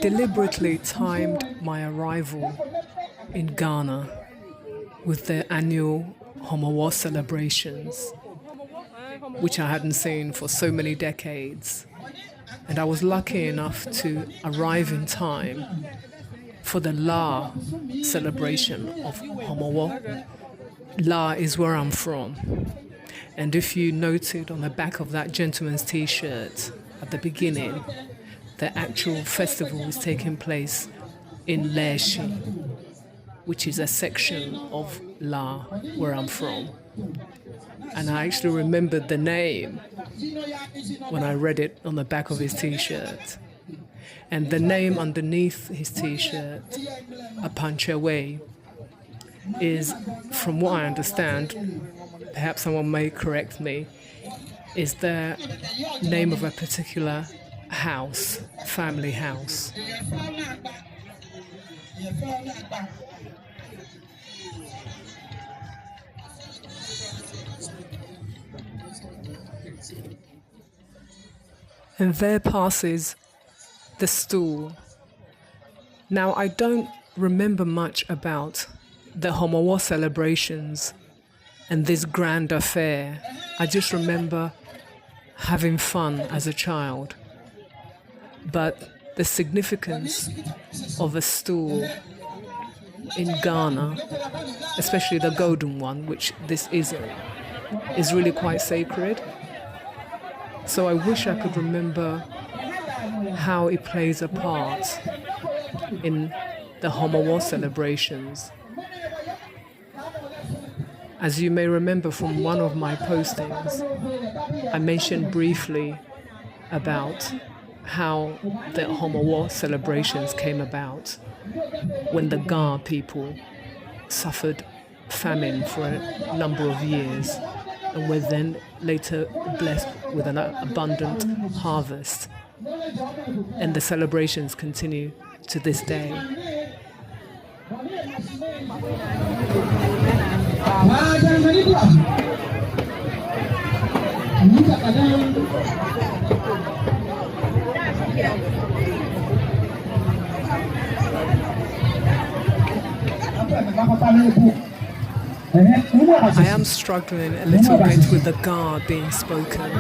deliberately timed my arrival in Ghana with the annual Homowo celebrations, which I hadn't seen for so many decades. And I was lucky enough to arrive in time for the La celebration of Homowo. La is where I'm from. And if you noted on the back of that gentleman's t-shirt at the beginning, the actual festival is taking place in Leshi, which is a section of La where I'm from. And I actually remembered the name when I read it on the back of his t-shirt. And the name underneath his t-shirt, Apanchewe, is, from what I understand, perhaps someone may correct me, is the name of a particular house, family house. And there passes the stool. Now, I don't remember much about the Homowo celebrations and this grand affair. I just remember having fun as a child. But the significance of a stool in Ghana, especially the golden one, which this isn't, is really quite sacred. So I wish I could remember how it plays a part in the Homowo celebrations. As you may remember from one of my postings, I mentioned briefly about how the Homowo celebrations came about when the Ga people suffered famine for a number of years and were then later blessed with an abundant harvest. And the celebrations continue to this day. I am struggling a little bit with the Ga being spoken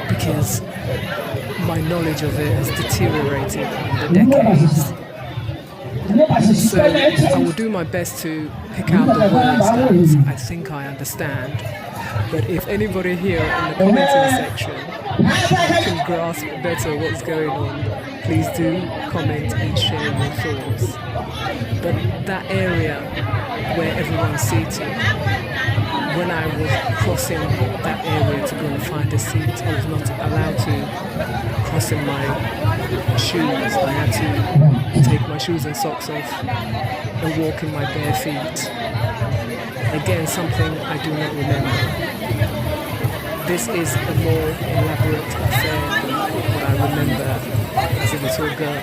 because my knowledge of it has deteriorated in the decades. So I will do my best to pick out the words that I think I understand. But if anybody here in the commenting section can grasp better what's going on, please do comment and share your thoughts. But that area where everyone's seated, when I was crossing that area to go and find a seat, I was not allowed to cross in my shoes. I had to take my shoes and socks off and walk in my bare feet. Again, something I do not remember. This is a more elaborate affair than what I remember as a little girl.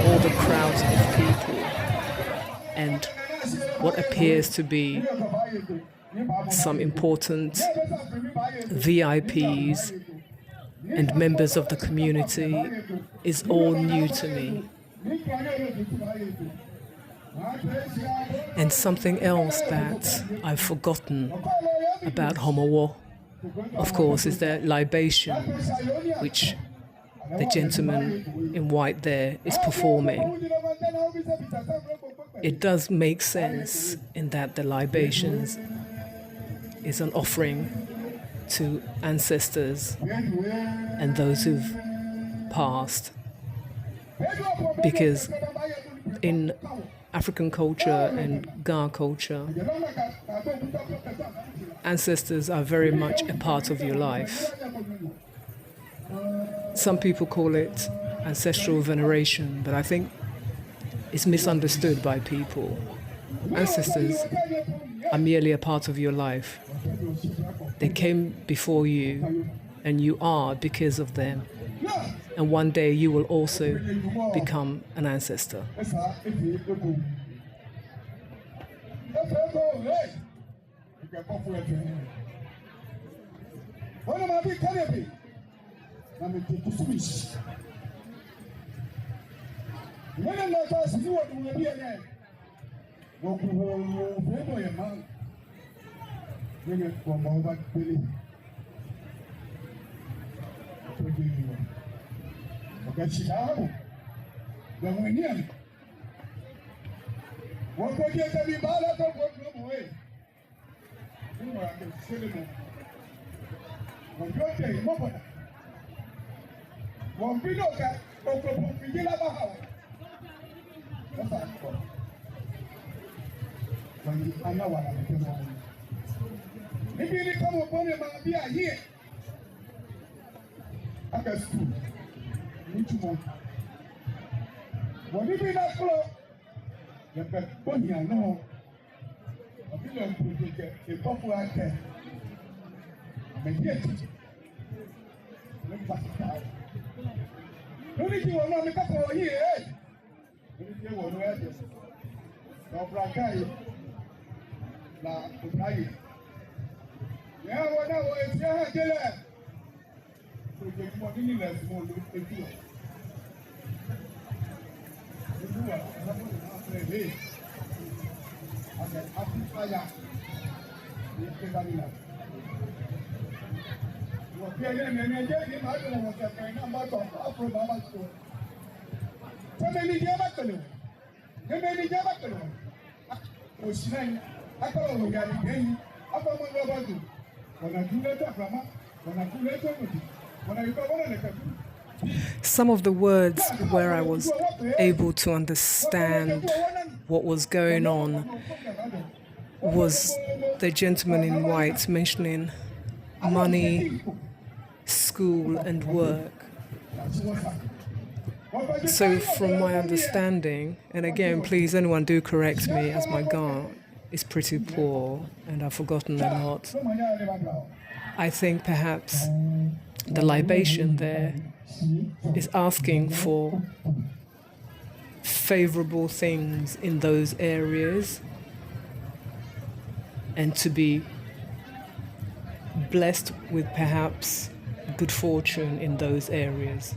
All the crowds of people and what appears to be some important VIPs and members of the community is all new to me. And something else that I've forgotten about Homowo, of course, is the libation, which the gentleman in white there is performing. It does make sense in that the libations is an offering to ancestors and those who've passed. Because in African culture and Ga culture, ancestors are very much a part of your life. Some people call it ancestral veneration, but I think it's misunderstood by people. Ancestors are merely a part of your life. They came before you, and you are because of them. And one day you will also become an ancestor. When I let us do what we will be again. What we will be a man. Bring it from over Billy. Okay, Chicago. Then we need him. What could you tell me about that? What no way? Who are the cinema? When you're saying, Mopana. One video that Oklahoma, we get about how. That's our call. When you know what I'm doing. Maybe they come upon him and be here. After school, which one? When you be that close, you better put here no. I feel like we get a popular care. I'm here. Let's pass it out. Don't you want to make up for here? Don't you want to wear this? No, Bragai. La, Bragai. Yeah, whatever, it's your head. So get money less more to do. Some of the words where I was able to understand what was going on was the gentleman in white mentioning money, school, and work. So from my understanding, and again, please anyone do correct me as my Ga is pretty poor and I've forgotten a lot. I think perhaps the libation there is asking for favorable things in those areas and to be blessed with perhaps good fortune in those areas.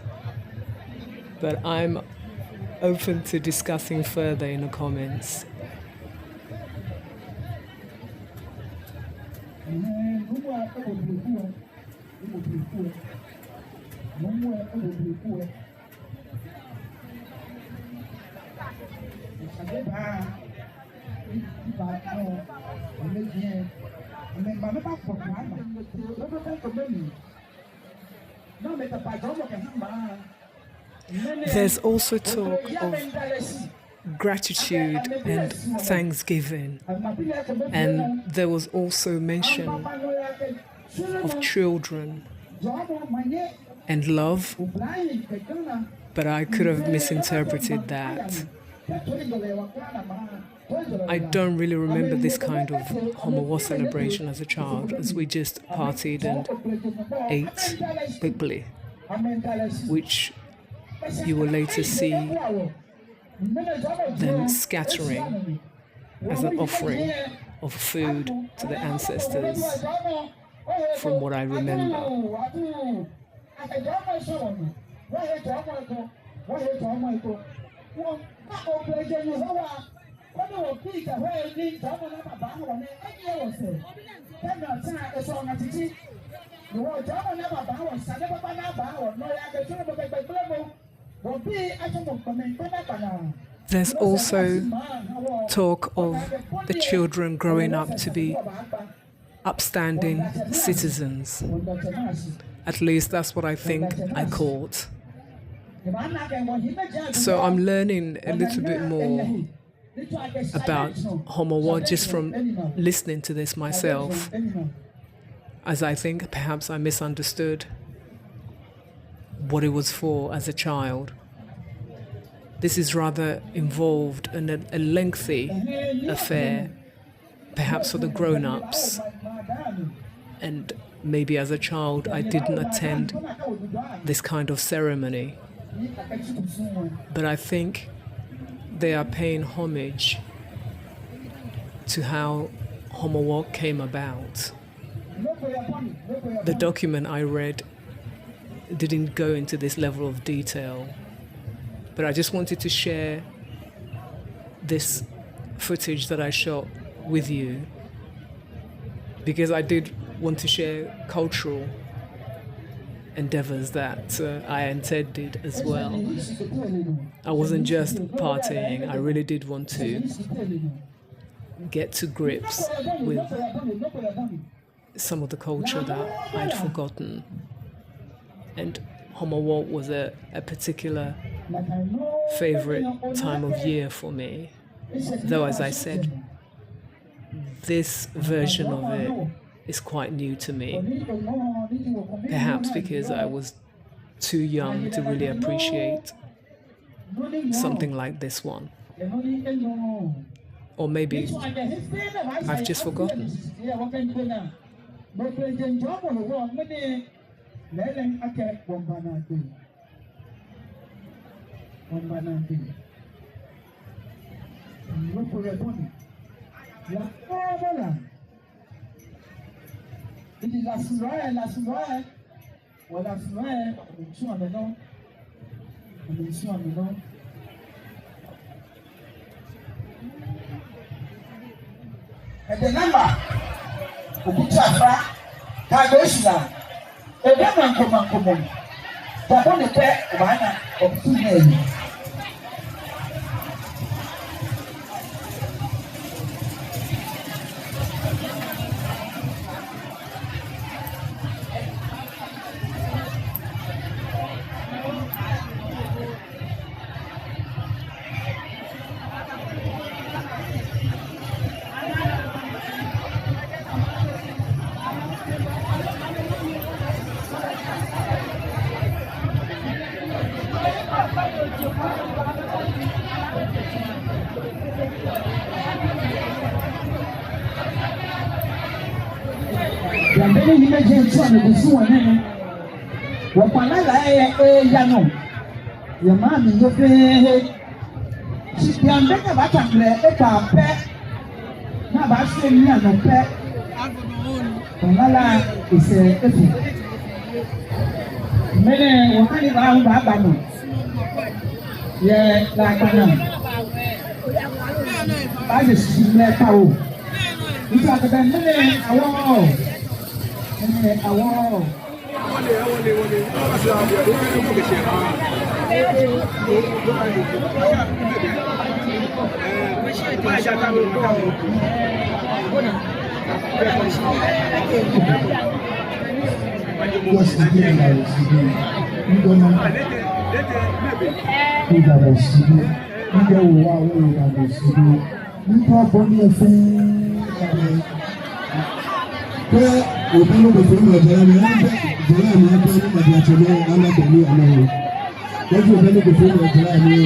But I'm open to discussing further in the comments. There's also talk of gratitude and thanksgiving, and there was also mention of children and love, but I could have misinterpreted that. I don't really remember this kind of Homowo celebration as a child, as we just partied and ate quickly, which you will later see them scattering as an offering of food to the ancestors, from what I remember. There's also talk of the children growing up to be upstanding citizens. At least that's what I think I caught. So I'm learning a little bit more about Homowo just from listening to this myself, as I think perhaps I misunderstood what it was for as a child. This is rather involved in a lengthy affair, perhaps for the grown-ups. And maybe as a child I didn't attend this kind of ceremony. But I think they are paying homage to how Homowo came about. The document I read didn't go into this level of detail, But I just wanted to share this footage that I shot with you because I did want to share cultural endeavors that I and Ted did as well. I wasn't just partying, I really did want to get to grips with some of the culture that I'd forgotten. And Homowo was a particular favorite time of year for me. Though, as I said, this version of it is quite new to me. Perhaps because I was too young to really appreciate something like this one. Or maybe I've just forgotten. And the number Obuchafa, Kagosina, a woman common, but on the pair of 2 men. Yambere yimeje ntwana busu wanene wapana la ya no yamami yofe yambere batakle epape na ba se mi anope onala ise efu mene wakani ba no ye la kana ba de simle tawo ita ka mene awo Obino go from the Jeremy, Jeremy, I'm not the new American. Don't you go from the Jeremy?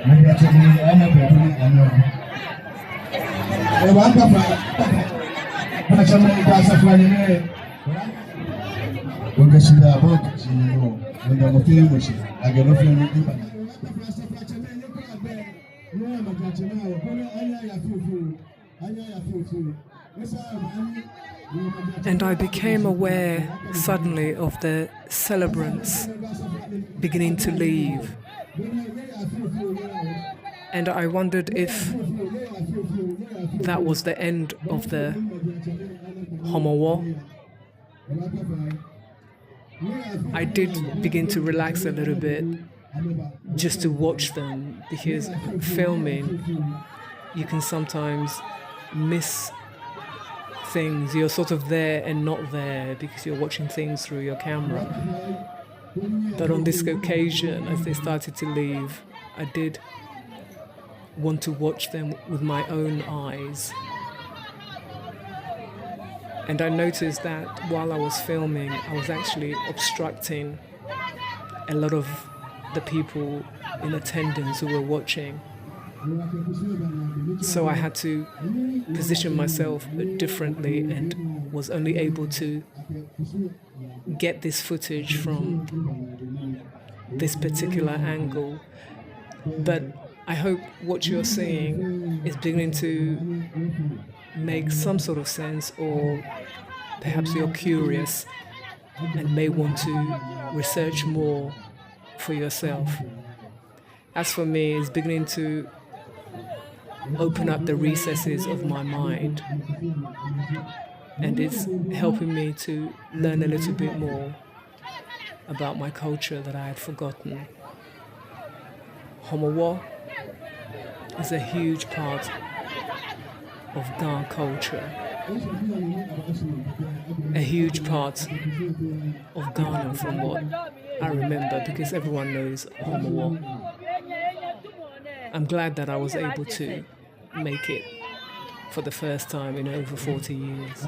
I'm not the new American. I want to find a class of money. When she about you, when I'm a famous, I get off your And I became aware suddenly of the celebrants beginning to leave. And I wondered if that was the end of the Homowo. I did begin to relax a little bit just to watch them, because filming, you can sometimes miss things. You're sort of there and not there because you're watching things through your camera. But on this occasion, as they started to leave, I did want to watch them with my own eyes. And I noticed that while I was filming, I was actually obstructing a lot of the people in attendance who were watching. So I had to position myself differently and was only able to get this footage from this particular angle. But I hope what you're seeing is beginning to make some sort of sense, or perhaps you're curious and may want to research more for yourself. As for me, it's beginning to open up the recesses of my mind, and it's helping me to learn a little bit more about my culture that I had forgotten. Homowo is a huge part of Ga culture, a huge part of Ghana from what I remember, because everyone knows Homowo. I'm glad that I was able to make it for the first time in over 40 years.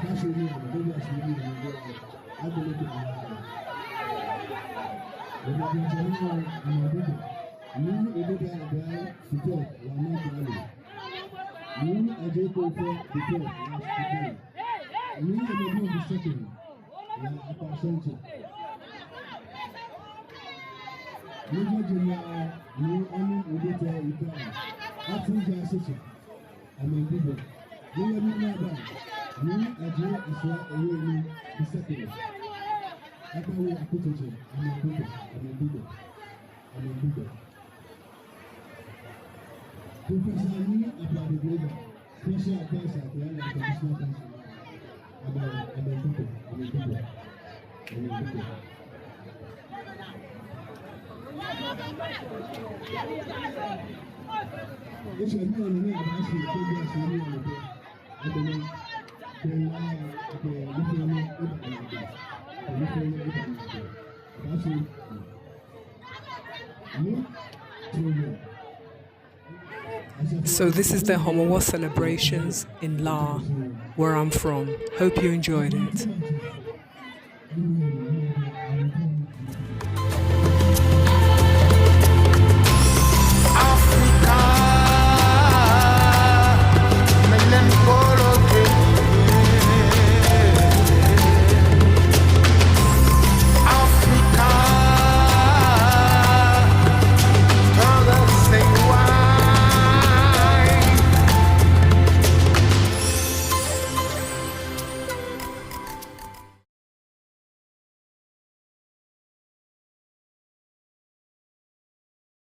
So this is the Homowo celebrations in La, where I'm from. Hope you enjoyed it.